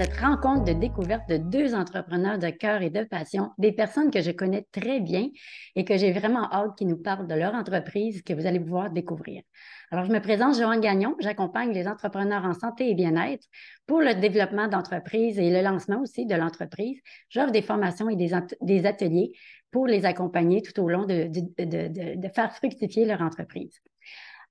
cette rencontre de découverte de deux entrepreneurs de cœur et de passion, des personnes que je connais très bien et que j'ai vraiment hâte qu'ils nous parlent de leur entreprise que vous allez pouvoir découvrir. Alors, je me présente Joanne Gagnon, j'accompagne les entrepreneurs en santé et bien-être pour le développement d'entreprise et le lancement aussi de l'entreprise. J'offre des formations et des ateliers pour les accompagner tout au long de faire fructifier leur entreprise.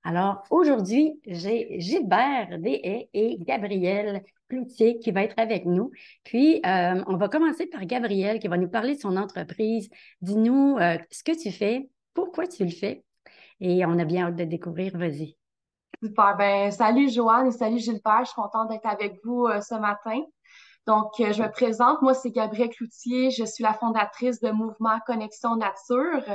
Alors, aujourd'hui, j'ai Gilbert Deshaies et Gabrielle Cloutier qui va être avec nous. Puis, on va commencer par Gabrielle qui va nous parler de son entreprise. Dis-nous ce que tu fais, pourquoi tu le fais, et on a bien hâte de découvrir. Vas-y. Super. Ben, salut Joanne et salut Gilbert. Je suis contente d'être avec vous ce matin. Donc, je me présente. Moi, c'est Gabrielle Cloutier. Je suis la fondatrice de Mouvement Connexion Nature,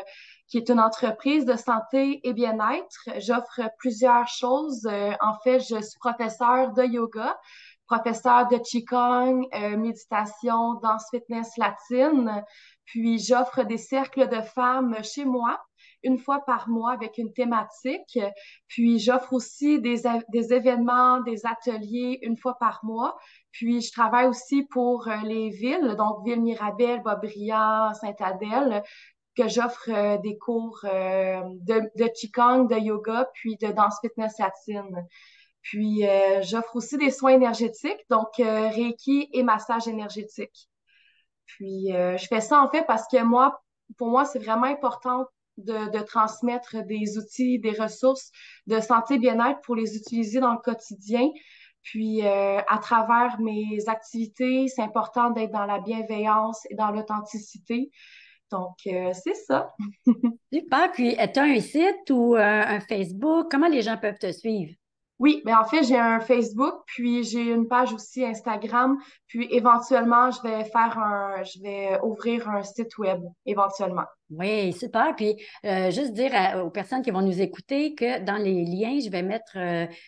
qui est une entreprise de santé et bien-être. J'offre plusieurs choses. En fait, je suis professeure de yoga, professeure de Qigong, méditation, danse fitness latine. Puis, j'offre des cercles de femmes chez moi, une fois par mois avec une thématique. Puis, j'offre aussi des événements, des ateliers une fois par mois. Puis, je travaille aussi pour les villes, donc Ville-Mirabel, Boisbriand, Sainte-Adèle, que j'offre des cours de Qigong, de yoga, puis de danse fitness latine. Puis, j'offre aussi des soins énergétiques, donc Reiki et massage énergétique. Puis, je fais ça en fait parce que moi, pour moi, c'est vraiment important de transmettre des outils, des ressources de santé bien-être pour les utiliser dans le quotidien. Puis, à travers mes activités, c'est important d'être dans la bienveillance et dans l'authenticité. Donc, c'est ça. Super. Puis, tu as un site ou un Facebook? Comment les gens peuvent te suivre? Oui, mais en fait, j'ai un Facebook, puis j'ai une page aussi Instagram, puis éventuellement, je vais ouvrir un site web, éventuellement. Oui, super. Puis, juste dire aux personnes qui vont nous écouter que dans les liens, je vais mettre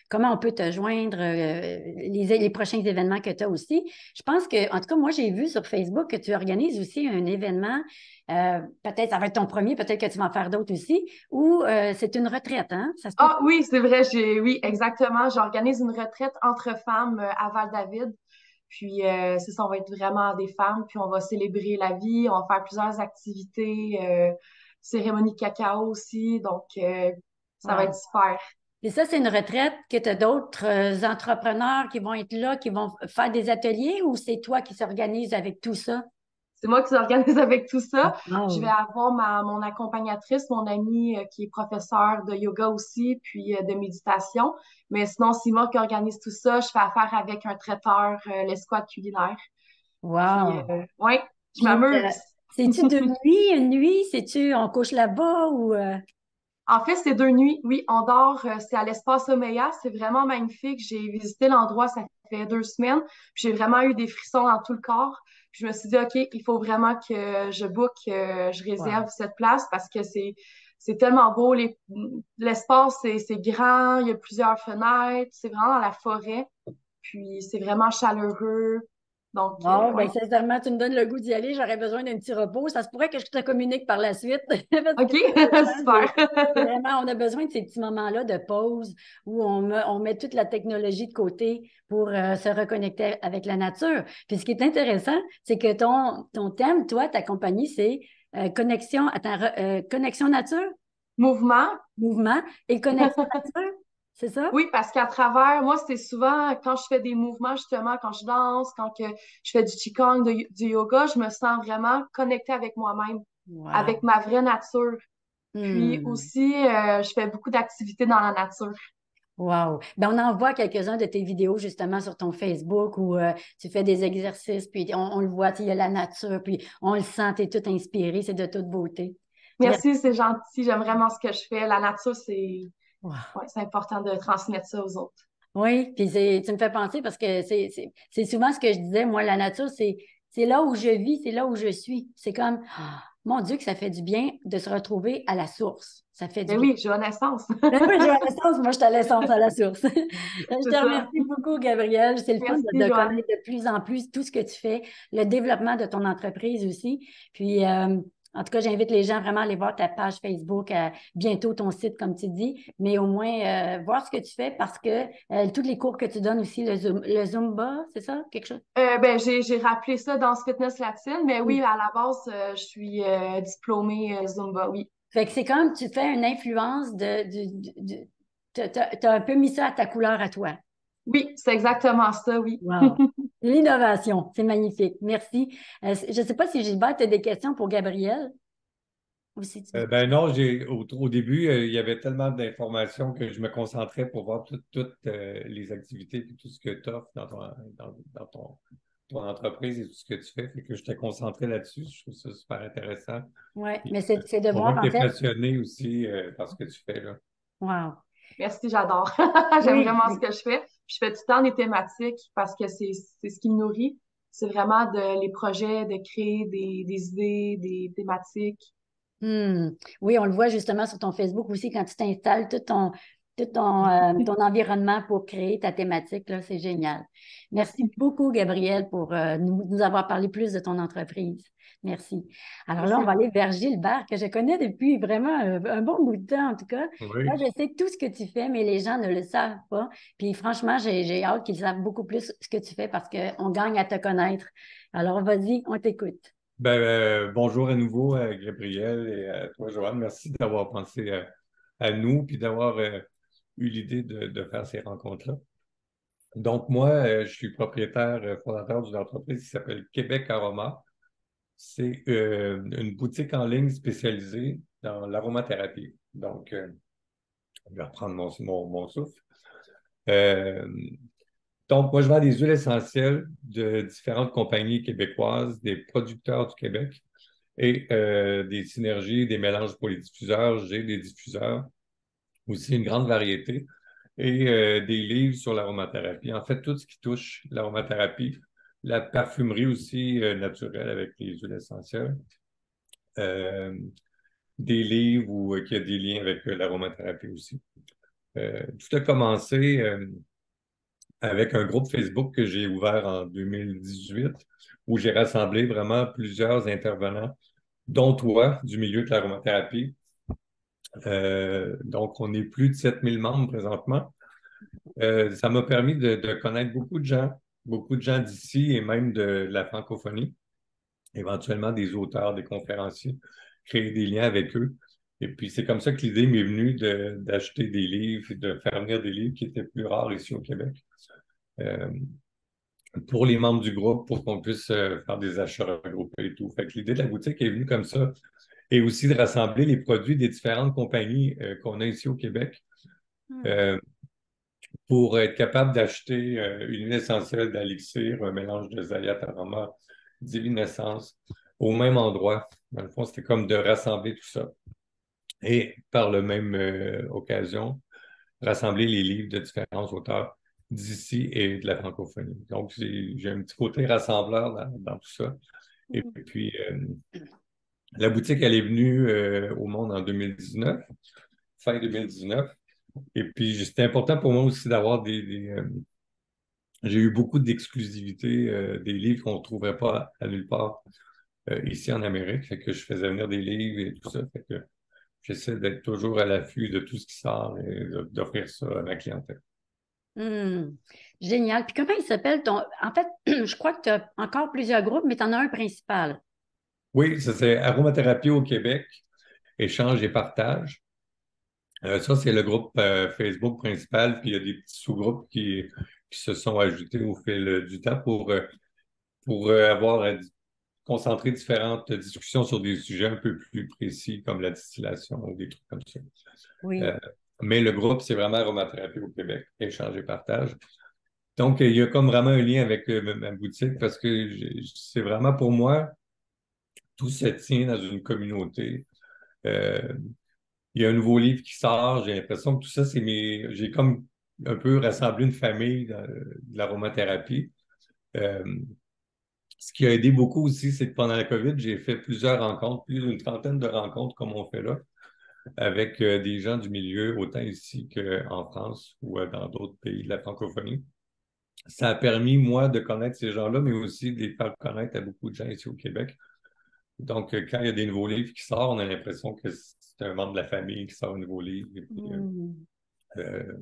comment on peut te joindre, les prochains événements que tu as aussi. Je pense que, en tout cas, moi, j'ai vu sur Facebook que tu organises aussi un événement. Peut-être ça va être ton premier, peut-être que tu vas en faire d'autres aussi, où c'est une retraite, hein? Ça se peut? Ah oui, c'est vrai, oui, exactement. J'organise une retraite entre femmes à Val-David. Puis c'est ça, on va être vraiment des femmes, puis on va célébrer la vie, on va faire plusieurs activités, cérémonie de cacao aussi, donc ça va être Wow. super. Et ça, c'est une retraite que tu as d'autres entrepreneurs qui vont être là, qui vont faire des ateliers ou c'est toi qui s'organise avec tout ça? C'est moi qui s'organise avec tout ça. Je vais Wow. avoir mon accompagnatrice, mon amie qui est professeure de yoga aussi, puis de méditation. Mais sinon, c'est moi qui organise tout ça. Je fais affaire avec un traiteur, l'escouade culinaire. Puis, Wow. ouais, je Puis, m'amuse. c'est-tu de nuit, une nuit? C'est-tu, on couche là-bas ou... En fait, c'est 2 nuits. Oui, on dort, c'est à l'espace Omeya. C'est vraiment magnifique. J'ai visité l'endroit, ça fait 2 semaines. Puis j'ai vraiment eu des frissons dans tout le corps. Puis je me suis dit, OK, il faut vraiment que je book, je réserve Wow. cette place parce que c'est tellement beau. L'espace, c'est grand. Il y a plusieurs fenêtres. C'est vraiment dans la forêt. Puis c'est vraiment chaleureux. Donc, Bon, ben ouais. sincèrement, tu me donnes le goût d'y aller. J'aurais besoin d'un petit repos. Ça se pourrait que je te communique par la suite. Parce OK, que vraiment, super. vraiment, on a besoin de ces petits moments-là de pause où on met toute la technologie de côté pour se reconnecter avec la nature. Puis ce qui est intéressant, c'est que ton thème, toi, ta compagnie, c'est connexion nature, Mouvement. mouvement et connexion nature. C'est ça? Oui, parce qu'à travers, moi, c'est souvent quand je fais des mouvements, justement, quand je danse, quand que je fais du qigong, du yoga, je me sens vraiment connectée avec moi-même, Wow. avec ma vraie nature. Puis Hmm. aussi, je fais beaucoup d'activités dans la nature. Wow. Ben, on en voit quelques-uns de tes vidéos justement sur ton Facebook où tu fais des exercices, puis on le voit, tu sais, il y a la nature, puis on le sent, tu es tout inspiré, c'est de toute beauté. Merci. Merci, c'est gentil. J'aime vraiment ce que je fais. La nature, Wow. ouais, c'est important de transmettre ça aux autres. Oui, puis tu me fais penser parce que c'est souvent ce que je disais, moi, la nature, c'est là où je vis, c'est là où je suis. C'est comme, ah, mon Dieu, que ça fait du bien de se retrouver à la source. Ça fait du Mais bien. oui, j'ai une naissance. Ben oui, j'ai la naissance, moi, je suis à l'essence à la source. Je C'est te ça. remercie beaucoup, Gabrielle. C'est le fun Merci, de Joanne. connaître de plus en plus tout ce que tu fais, le développement de ton entreprise aussi. Puis, En tout cas, j'invite les gens vraiment à aller voir ta page Facebook, bientôt ton site, comme tu dis, mais au moins voir ce que tu fais parce que tous les cours que tu donnes aussi, le Zumba, c'est ça, quelque chose? Ben, j'ai rappelé ça dans ce fitness latine, mais oui, Oui. à la base, je suis diplômée Zumba, oui. Fait que c'est comme tu fais une influence t'as un peu mis ça à ta couleur à toi. Oui, c'est exactement ça, oui. Wow. L'innovation, c'est magnifique. Merci. Je ne sais pas si Gilbert, tu as des questions pour Gabriel ou si tu... Ben non, au début, il y avait tellement d'informations que je me concentrais pour voir toutes les activités et tout ce que tu offres dans ton entreprise et tout ce que tu fais. Fait que j'étais concentré là-dessus. Je trouve ça super intéressant. Oui, Puis, mais c'est de on voit voir que tu en es fait. passionné aussi par ce que tu fais là. Wow. Merci, j'adore. J'aime Oui, vraiment ce que je fais. Puis je fais tout le temps des thématiques parce que c'est ce qui me nourrit. C'est vraiment les projets, de créer des idées, des thématiques. hmm. Oui, on le voit justement sur ton Facebook aussi quand tu t'installes ton environnement pour créer ta thématique, là, c'est génial. Merci beaucoup, Gabriel, pour nous avoir parlé plus de ton entreprise. Merci. Alors là, Merci on va beaucoup. aller vers Gilbert, que je connais depuis vraiment un bon bout de temps, en tout cas. Moi, Oui. je sais tout ce que tu fais, mais les gens ne le savent pas. Puis franchement, j'ai hâte qu'ils savent beaucoup plus ce que tu fais parce qu'on gagne à te connaître. Alors, vas-y, on t'écoute. Ben, bonjour à nouveau, Gabriel, et à toi, Joanne. Merci d'avoir pensé à nous puis d'avoir eu l'idée de faire ces rencontres-là. Donc, moi, je suis propriétaire fondateur d'une entreprise qui s'appelle Québec Aroma. C'est une boutique en ligne spécialisée dans l'aromathérapie. Donc, je vais reprendre mon souffle. Euh, donc, moi, je vends des huiles essentielles de différentes compagnies québécoises, des producteurs du Québec et des synergies, des mélanges pour les diffuseurs. J'ai des diffuseurs, aussi une grande variété et des livres sur l'aromathérapie. En fait, tout ce qui touche l'aromathérapie, la parfumerie aussi naturelle avec les huiles essentielles, euh, des livres où qui a des liens avec l'aromathérapie aussi. Tout a commencé avec un groupe Facebook que j'ai ouvert en 2018 où j'ai rassemblé vraiment plusieurs intervenants, dont toi, du milieu de l'aromathérapie. Donc, on est plus de 7000 membres présentement. Ça m'a permis de connaître beaucoup de gens d'ici et même de la francophonie, éventuellement des auteurs, des conférenciers, créer des liens avec eux. Et puis, c'est comme ça que l'idée m'est venue d'acheter des livres et de faire venir des livres qui étaient plus rares ici au Québec euh, pour les membres du groupe, pour qu'on puisse faire des achats regroupés et tout. Fait que l'idée de la boutique est venue comme ça et aussi de rassembler les produits des différentes compagnies qu'on a ici au Québec. Hmm. Euh, pour être capable d'acheter une huile essentielle d'Alixir, un mélange de Zayat Aroma, Divine Essence, au même endroit. Dans le fond, c'était comme de rassembler tout ça. Et par la même occasion, rassembler les livres de différents auteurs d'ici et de la francophonie. Donc, j'ai un petit côté rassembleur dans tout ça. Et puis, la boutique, elle est venue au monde en 2019, fin 2019. Et puis, c'était important pour moi aussi d'avoir j'ai eu beaucoup d'exclusivité, des livres qu'on ne trouverait pas à nulle part ici en Amérique. Fait que je faisais venir des livres et tout ça. Fait que j'essaie d'être toujours à l'affût de tout ce qui sort et d'offrir ça à ma clientèle. Hmm. Génial. Puis comment il s'appelle ton... En fait, je crois que tu as encore plusieurs groupes, mais tu en as un principal. Oui, ça c'est Aromathérapie au Québec, échange et partage. Ça, c'est le groupe Facebook principal, puis il y a des petits sous-groupes qui se sont ajoutés au fil du temps pour avoir concentrer différentes discussions sur des sujets un peu plus précis, comme la distillation ou des trucs comme ça. Oui. Euh, mais le groupe, c'est vraiment Aromathérapie au Québec, échange et partage. Donc, il y a comme vraiment un lien avec ma boutique parce que c'est vraiment pour moi, tout se tient dans une communauté. Euh, il y a un nouveau livre qui sort, j'ai l'impression que tout ça, j'ai comme un peu rassemblé une famille de l'aromathérapie. Euh, Ce qui a aidé beaucoup aussi, c'est que pendant la COVID, j'ai fait plusieurs rencontres, plus d'une trentaine de rencontres comme on fait là, avec des gens du milieu, autant ici qu'en France ou dans d'autres pays de la francophonie. Ça a permis, moi, de connaître ces gens-là, mais aussi de les faire connaître à beaucoup de gens ici au Québec, Donc, quand il y a des nouveaux livres qui sortent, on a l'impression que c'est un membre de la famille qui sort un nouveau livre. Et puis, euh,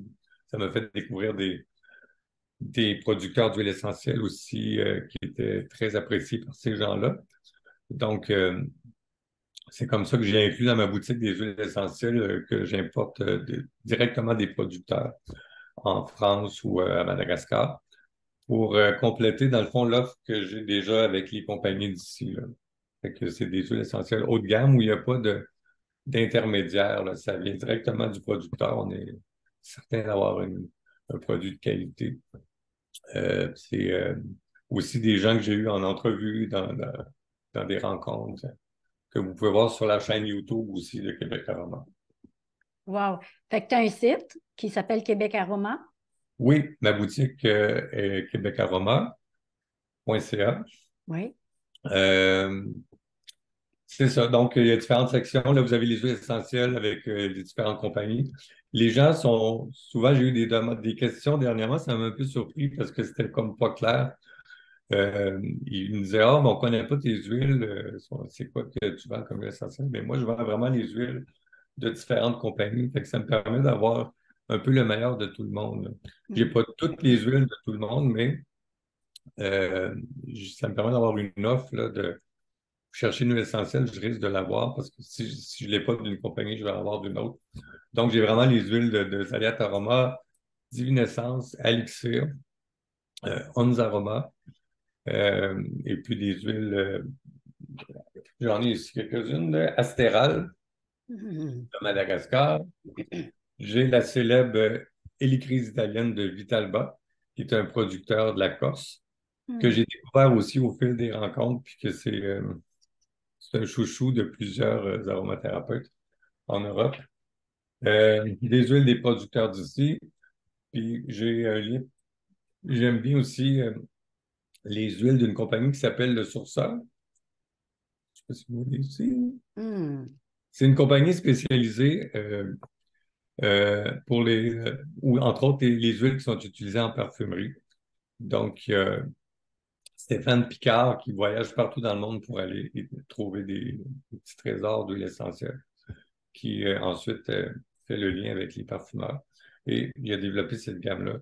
ça m'a fait découvrir des producteurs d'huile essentielle aussi qui étaient très appréciés par ces gens-là. Donc, c'est comme ça que j'ai inclus dans ma boutique des huiles essentielles que j'importe directement des producteurs en France ou à Madagascar pour compléter, dans le fond, l'offre que j'ai déjà avec les compagnies d'ici, là. Fait que c'est des huiles essentielles haut de gamme où il n'y a pas d'intermédiaire, là. Ça vient directement du producteur. On est certain d'avoir un produit de qualité. C'est aussi des gens que j'ai eus en entrevue dans des rencontres que vous pouvez voir sur la chaîne YouTube aussi de Québec Aroma. Wow. Fait que tu as un site qui s'appelle Québec Aroma. Oui, ma boutique est québecaroma.ca. Oui. Euh, c'est ça. Donc, il y a différentes sections. Là, vous avez les huiles essentielles avec les différentes compagnies. Les gens sont... Souvent, j'ai eu des questions dernièrement. Ça m'a un peu surpris parce que c'était comme pas clair. Ils me disaient, ah, mais on ne connaît pas tes huiles. C'est quoi que tu vends comme huile essentielle? Mais moi, je vends vraiment les huiles de différentes compagnies. Fait que ça me permet d'avoir un peu le meilleur de tout le monde. Je n'ai pas toutes les huiles de tout le monde, mais euh, ça me permet d'avoir une offre là, de chercher une huile essentielle, je risque de l'avoir parce que si je ne l'ai pas d'une compagnie, je vais l'avoir d'une autre. Donc, j'ai vraiment les huiles de Zaliat Aroma, Divine Essence, Elixir, Ons Aroma, et puis des huiles, j'en ai ici quelques-unes, Astéral de Madagascar. J'ai la célèbre Hélicrise italienne de Vitalba, qui est un producteur de la Corse, que j'ai découvert aussi au fil des rencontres, puis que c'est un chouchou de plusieurs aromathérapeutes en Europe. Des huiles des producteurs d'ici. Puis j'ai un livre. J'aime bien aussi les huiles d'une compagnie qui s'appelle Le Sourceur. Je ne sais pas si vous voyez ici. C'est une compagnie spécialisée pour ou entre autres, les huiles qui sont utilisées en parfumerie. Donc, Stéphane Picard qui voyage partout dans le monde pour aller trouver des petits trésors d'huile essentielle, qui ensuite fait le lien avec les parfumeurs. Et il a développé cette gamme-là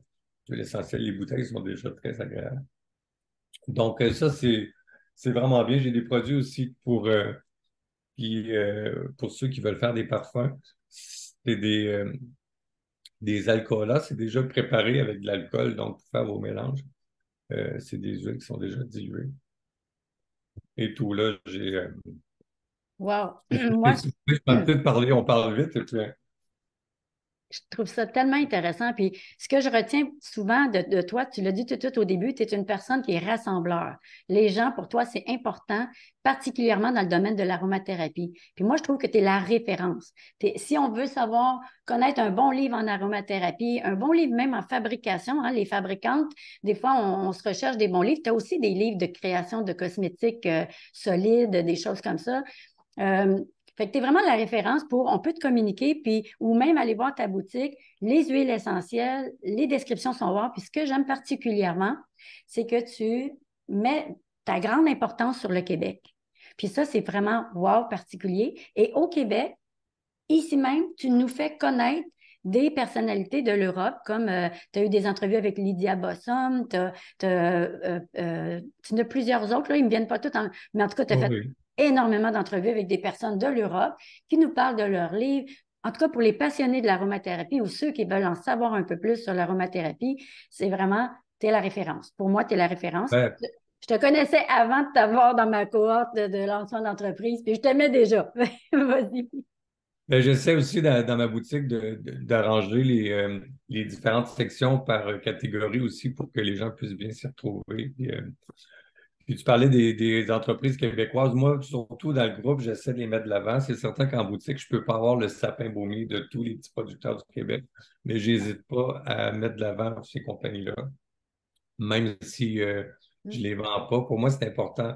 d'huile essentielle. Les bouteilles sont déjà très agréables. Donc, ça, c'est vraiment bien. J'ai des produits aussi pour ceux qui veulent faire des parfums. C'est des alcools. C'est déjà préparé avec de l'alcool, donc pour faire vos mélanges. C'est des huiles qui sont déjà diluées. Et tout là, j'ai... Wow. Moi, je peux peut-être parler, on parle vite. Et puis, je trouve ça tellement intéressant. Puis, ce que je retiens souvent de toi, tu l'as dit tout au début, tu es une personne qui est rassembleur. Les gens, pour toi, c'est important, particulièrement dans le domaine de l'aromathérapie. Puis moi, je trouve que tu es la référence. Si on veut savoir, connaître un bon livre en aromathérapie, un bon livre même en fabrication, hein, les fabricantes, des fois, on se recherche des bons livres. Tu as aussi des livres de création de cosmétiques solides, des choses comme ça. Fait que tu es vraiment la référence on peut te communiquer, puis, ou même aller voir ta boutique, les huiles essentielles, les descriptions sont wow. Puis ce que j'aime particulièrement, c'est que tu mets ta grande importance sur le Québec. Puis ça, c'est vraiment wow particulier. Et au Québec, ici même, tu nous fais connaître des personnalités de l'Europe, comme tu as eu des entrevues avec Lydia Bossum, tu en as plusieurs autres, là, ils ne me viennent pas tous, mais en tout cas, tu as fait énormément d'entrevues avec des personnes de l'Europe qui nous parlent de leurs livres. En tout cas, pour les passionnés de l'aromathérapie ou ceux qui veulent en savoir un peu plus sur l'aromathérapie, c'est vraiment, tu es la référence. Pour moi, tu es la référence. ben, Je te connaissais avant de t'avoir dans ma cohorte de lancement d'entreprise, puis je t'aimais déjà. Vas-y. ben, j'essaie aussi dans ma boutique d'arranger les différentes sections par catégorie aussi pour que les gens puissent bien s'y retrouver. Puis tu parlais des entreprises québécoises. Moi, surtout dans le groupe, j'essaie de les mettre de l'avant. C'est certain qu'en boutique, je ne peux pas avoir le sapin baumier de tous les petits producteurs du Québec, mais je n'hésite pas à mettre de l'avant ces compagnies-là, même si je ne les vends pas. Pour moi, c'est important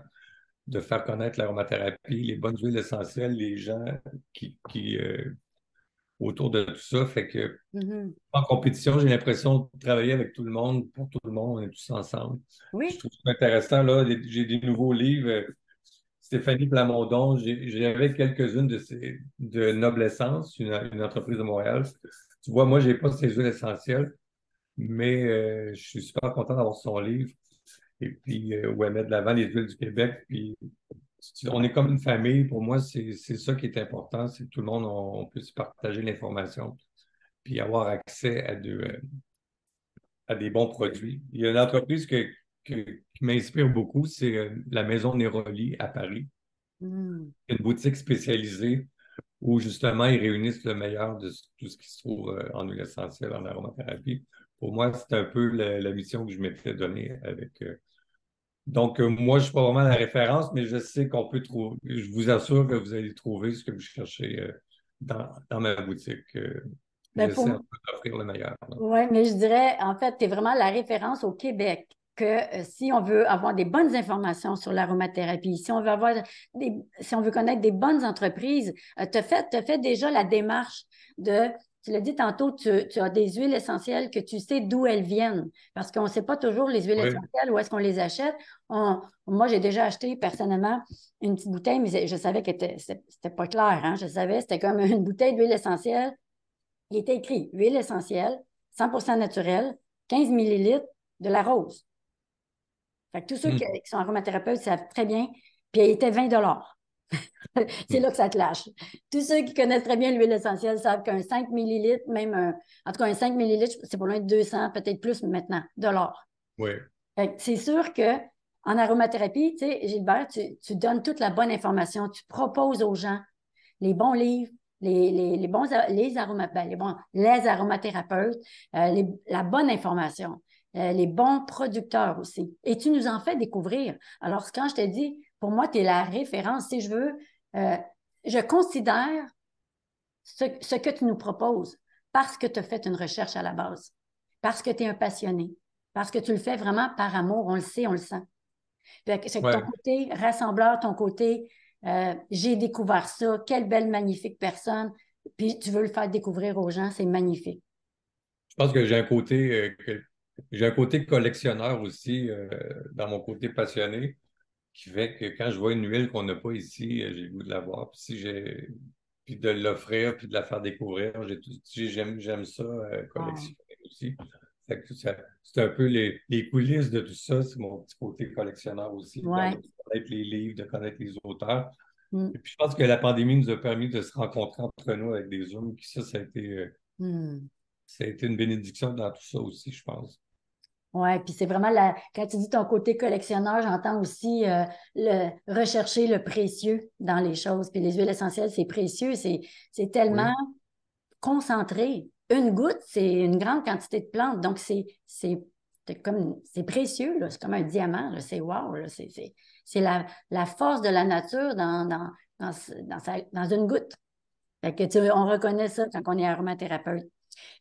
de faire connaître l'aromathérapie, les bonnes huiles essentielles, les gens qui autour de tout ça. Fait que en compétition, j'ai l'impression de travailler avec tout le monde, pour tout le monde, on est tous ensemble. Oui. Je trouve ça intéressant. Là, j'ai des nouveaux livres. Stéphanie Plamondon, j'avais quelques-unes de Noble Essence, une entreprise de Montréal. Tu vois, moi, je n'ai pas ces huiles essentielles, mais je suis super content d'avoir son livre. Et puis, où elle met de l'avant les huiles du Québec. Puis, on est comme une famille. Pour moi, c'est ça qui est important, c'est que tout le monde, on peut se partager l'information, puis avoir accès à des bons produits. Il y a une entreprise qui m'inspire beaucoup, c'est la Maison Néroli à Paris. Mm. Une boutique spécialisée où justement ils réunissent le meilleur de tout ce qui se trouve en huile essentielle, en aromathérapie. Pour moi, c'est un peu la mission que je m'étais donnée avec. Donc, moi, je ne suis pas vraiment la référence, mais je sais qu'on peut trouver. Je vous assure que vous allez trouver ce que vous cherchez dans ma boutique. Ben, J'essaie un peu d'offrir le meilleur. oui, mais je dirais, en fait, tu es vraiment la référence au Québec. Que si on veut avoir des bonnes informations sur l'aromathérapie, si on veut si on veut connaître des bonnes entreprises, tu as fait déjà la démarche tu l'as dit tantôt, tu as des huiles essentielles que tu sais d'où elles viennent. Parce qu'on ne sait pas toujours les huiles Oui, essentielles, où est-ce qu'on les achète. Moi, j'ai déjà acheté personnellement une petite bouteille, mais je savais que c'était pas clair, hein? Je savais, c'était comme une bouteille d'huile essentielle. Il était écrit huile essentielle, 100% naturelle, 15 millilitres de la rose. Fait que tous ceux qui hum, sont aromathérapeutes savent très bien. Puis elle était 20 C'est hum. là que ça te lâche. Tous ceux qui connaissent très bien l'huile essentielle savent qu'un 5 millilitres, en tout cas un 5 millilitres, c'est pour loin de 200, peut-être plus maintenant, dollars. Oui, Fait que c'est sûr que en aromathérapie, tu sais, Gilbert, tu donnes toute la bonne information, tu proposes aux gens les bons livres, les bons les aromathérapeutes, la bonne information, les bons producteurs aussi. Et tu nous en fais découvrir. Alors, quand je te dis, pour moi, tu es la référence. Si je veux, euh, je considère ce que tu nous proposes parce que tu as fait une recherche à la base, parce que tu es un passionné, parce que tu le fais vraiment par amour, on le sait, on le sent. C'est que ton ouais. côté rassembleur, ton côté j'ai découvert ça, quelle belle, magnifique personne, puis tu veux le faire découvrir aux gens, c'est magnifique. Je pense que j'ai un côté collectionneur aussi dans mon côté passionné qui fait que quand je vois une huile qu'on n'a pas ici, j'ai le goût de la voir. Puis de l'offrir, puis de la faire découvrir. J'aime ça Wow. collectionner aussi. C'est un peu les coulisses de tout ça. C'est mon petit côté collectionneur aussi, Ouais. de connaître les livres, de connaître les auteurs. Mm. Et puis je pense que la pandémie nous a permis de se rencontrer entre nous avec des Zooms. Puis Mm. ça a été une bénédiction dans tout ça aussi, je pense. Ouais, puis c'est vraiment quand tu dis ton côté collectionneur, j'entends aussi rechercher le précieux dans les choses. Puis les huiles essentielles, c'est précieux, c'est tellement Oui, concentré. Une goutte, c'est une grande quantité de plantes. Donc, c'est précieux, là. C'est comme un diamant, là. C'est wow, là. C'est la force de la nature dans une goutte. Fait que on reconnaît ça quand on est aromathérapeute.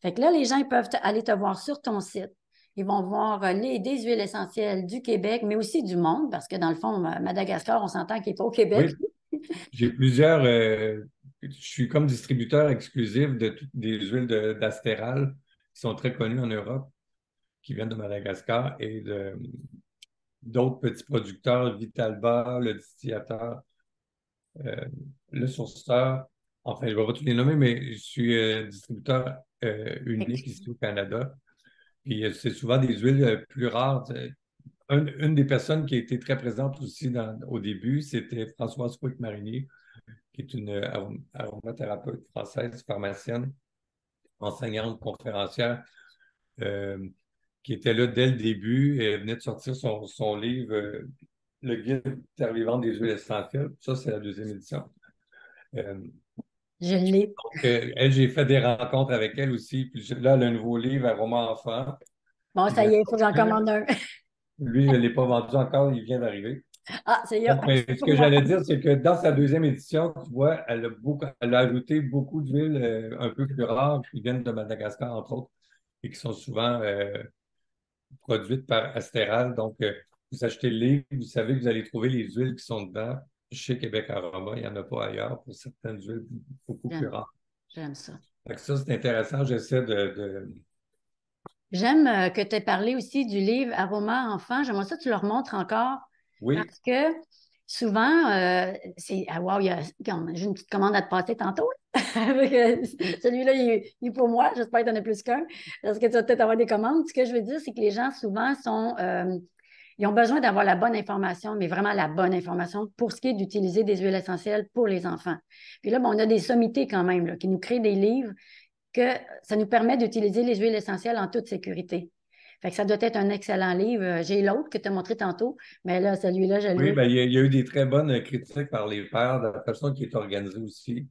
Fait que là, les gens ils peuvent aller te voir sur ton site. Ils vont voir des huiles essentielles du Québec, mais aussi du monde, parce que dans le fond, Madagascar, on s'entend qu'il n'est pas au Québec. oui. J'ai plusieurs. Je suis comme distributeur exclusif des huiles d'Astéral qui sont très connues en Europe, qui viennent de Madagascar et d'autres petits producteurs, Vitalba, le distillateur, euh, le sourceur. Enfin, je ne vais pas tous les nommer, mais je suis distributeur unique ici au Canada. Puis c'est souvent des huiles plus rares. Une des personnes qui a été très présente aussi au début, c'était Françoise Couic-Marinier, qui est une aromathérapeute française, pharmacienne, enseignante, conférencière, euh, qui était là dès le début. Elle venait de sortir son livre, Le guide terre vivante des huiles essentielles. Ça, c'est la deuxième édition. Euh, Je l'ai. donc, elle, j'ai fait des rencontres avec elle aussi. Puis là, elle a un nouveau livre, Aroma Enfant, Bon, qui ça vient y de est, il faut que j'en sortir. commande un. Lui, elle n'est pas vendu encore, il vient d'arriver. Ah, c'est Donc, mais c'est ce pour que moi. j'allais dire, c'est que dans sa deuxième édition, tu vois, elle a ajouté beaucoup d'huiles un peu plus rares qui viennent de Madagascar, entre autres, et qui sont souvent produites par Astéral. Donc, vous achetez le livre, vous savez que vous allez trouver les huiles qui sont dedans. Chez Québec Aroma, il n'y en a pas ailleurs pour certaines huiles beaucoup plus J'aime, rares. j'aime ça. Donc, ça, c'est intéressant. J'essaie J'aime que tu aies parlé aussi du livre Aroma Enfant. J'aimerais ça que tu leur montres encore Oui, parce que souvent, c'est ah, wow, j'ai une petite commande à te passer tantôt. Celui-là, il est pour moi. J'espère que tu en as plus qu'un. Parce que tu vas peut-être avoir des commandes. Ce que je veux dire, c'est que les gens, souvent, ils ont besoin d'avoir la bonne information, mais vraiment la bonne information pour ce qui est d'utiliser des huiles essentielles pour les enfants. Puis là, bon, on a des sommités quand même là, qui nous créent des livres que ça nous permet d'utiliser les huiles essentielles en toute sécurité. Fait que ça doit être un excellent livre. J'ai l'autre que tu as montré tantôt, mais là, celui-là, je le Oui, veux. ben, il y a eu des très bonnes critiques par les pairs de la façon qui est organisée aussi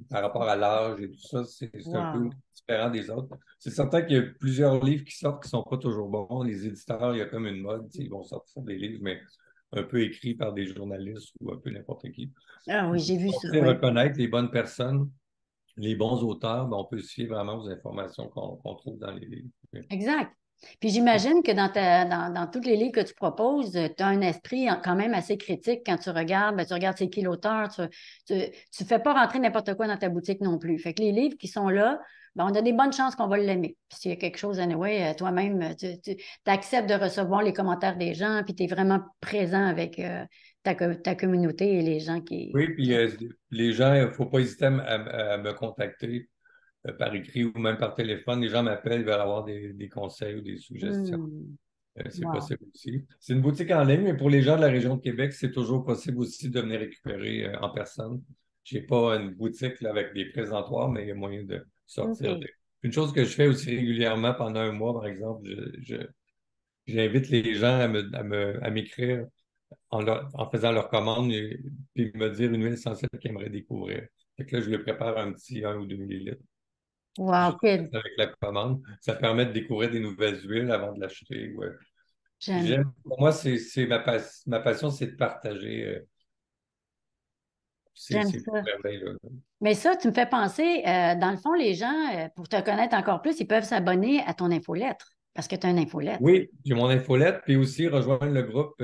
par rapport à l'âge et tout ça. C'est un peu Wow. différent des autres. C'est certain qu'il y a plusieurs livres qui sortent qui ne sont pas toujours bons. Les éditeurs, il y a comme une mode, ils vont sortir des livres, mais un peu écrits par des journalistes ou un peu n'importe qui. Ah oui, j'ai vu On ça, sait oui. reconnaître les bonnes personnes, les bons auteurs, ben, on peut se fier vraiment aux informations qu'on trouve dans les livres. Exact. Puis j'imagine que dans tous les livres que tu proposes, tu as un esprit quand même assez critique quand tu regardes, ben, tu regardes c'est qui l'auteur, tu fais pas rentrer n'importe quoi dans ta boutique non plus. Fait que les livres qui sont là, ben, on a des bonnes chances qu'on va l'aimer. Puis s'il y a quelque chose, anyway, toi-même, tu acceptes de recevoir les commentaires des gens, puis tu es vraiment présent avec ta communauté et les gens Oui, puis les gens, il ne faut pas hésiter à me contacter par écrit ou même par téléphone. Les gens m'appellent, ils veulent avoir des conseils ou des suggestions. Hmm. C'est Wow. possible aussi. C'est une boutique en ligne, mais pour les gens de la région de Québec, c'est toujours possible aussi de venir récupérer en personne. Je n'ai pas une boutique là, avec des présentoirs, mais il y a moyen de sortir. OK. Une chose que je fais aussi régulièrement pendant un mois, par exemple, j'invite les gens à m'écrire en faisant leur commande et puis me dire une huile essentielle qu'ils aimeraient découvrir. Fait que là, je lui prépare un petit 1 ou 2 millilitres. Wow, Juste kid. avec la commande. Ça permet de découvrir des nouvelles huiles avant de l'acheter. Ouais. J'aime. Pour moi, ma passion, c'est de partager J'aime ces ça. merveilles-là. Mais ça, tu me fais penser, dans le fond, les gens, pour te connaître encore plus, ils peuvent s'abonner à ton infolettre parce que tu as une infolettre. Oui, j'ai mon infolette, puis aussi rejoindre le groupe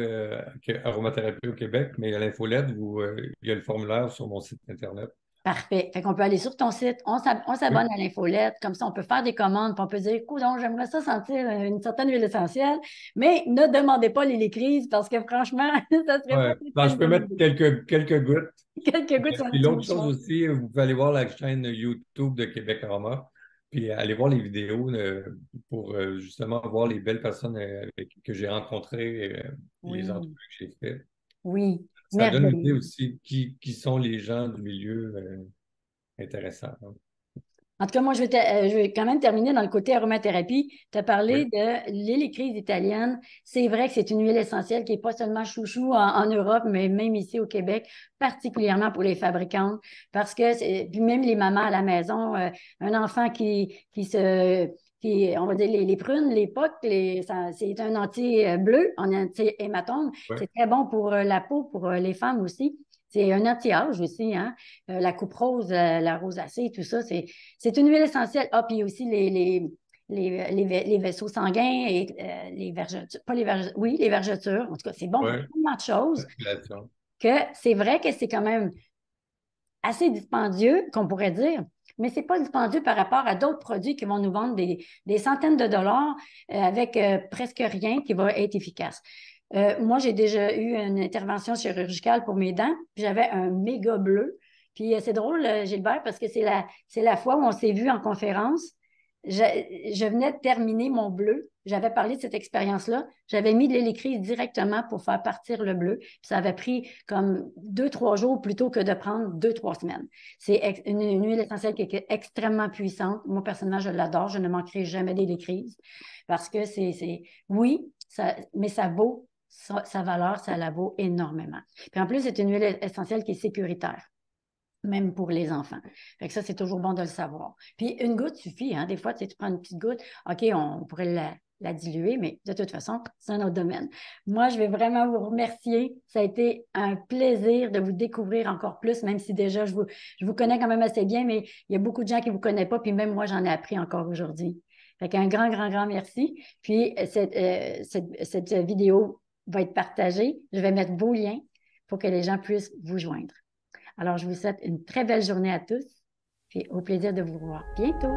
Aromathérapie au Québec, mais à l'infolette, il y a le formulaire sur mon site Internet. Parfait. Fait qu'on peut aller sur ton site, on Oui, s'abonne à l'infolette, comme ça, on peut faire des commandes, puis on peut dire, coudonc, j'aimerais ça sentir une certaine huile essentielle, mais ne demandez pas les crises parce que franchement, ça serait pas ouais. tout le Ben, temps je une peux bonne mettre idée. quelques gouttes. Quelques gouttes sur un Puis petit l'autre chose mouchoir. aussi, vous pouvez aller voir la chaîne YouTube de Québec Aroma, puis aller voir les vidéos pour justement voir les belles personnes que j'ai rencontrées et les Oui, entrevues que j'ai faites. oui, Ça donne une idée merveilleux. aussi qui sont les gens du milieu intéressants, hein. En tout cas, moi, je vais quand même terminer dans le côté aromathérapie. Tu as Oui, parlé de l'hélicryse italienne. C'est vrai que c'est une huile essentielle qui n'est pas seulement chouchou en Europe, mais même ici au Québec, particulièrement pour les fabricantes, parce que, puis même les mamans à la maison, un enfant on va dire les prunes, les pocs, c'est un anti-bleu, un anti-hématome. oui, C'est très bon pour la peau, pour les femmes aussi. C'est un anti-âge aussi, hein? La coupe rose, la rosacée, tout ça, c'est une huile essentielle. Ah, puis aussi les vaisseaux sanguins et les vergetures, pas les vergetures, oui, les vergetures. En tout cas, c'est bon oui, pour tellement de choses circulation. que c'est vrai que c'est quand même assez dispendieux, qu'on pourrait dire, mais ce n'est pas dispendieux par rapport à d'autres produits qui vont nous vendre des centaines de dollars avec presque rien qui va être efficace. Moi, j'ai déjà eu une intervention chirurgicale pour mes dents, puis j'avais un méga bleu. Puis c'est drôle, Gilbert, parce que c'est la fois où on s'est vu en conférence. Je venais de terminer mon bleu. J'avais parlé de cette expérience-là. J'avais mis de l'hélicryse directement pour faire partir le bleu. Puis ça avait pris comme 2, 3 jours plutôt que de prendre 2, 3 semaines. C'est une huile essentielle qui est extrêmement puissante. Moi, personnellement, je l'adore. Je ne manquerai jamais d'hélicryse parce que oui, mais ça vaut sa valeur, ça la vaut énormément. Puis en plus, c'est une huile essentielle qui est sécuritaire, même pour les enfants. Fait que ça, c'est toujours bon de le savoir. Puis une goutte suffit, hein. Des fois, tu prends une petite goutte, OK, on pourrait la diluer, mais de toute façon, c'est un autre domaine. Moi, je vais vraiment vous remercier. Ça a été un plaisir de vous découvrir encore plus, même si déjà je vous connais quand même assez bien, mais il y a beaucoup de gens qui ne vous connaissent pas, puis même moi, j'en ai appris encore aujourd'hui. Fait qu'un grand, grand, grand merci. Puis cette vidéo va être partagée. Je vais mettre vos liens pour que les gens puissent vous joindre. Alors, je vous souhaite une très belle journée à tous, puis au plaisir de vous voir bientôt.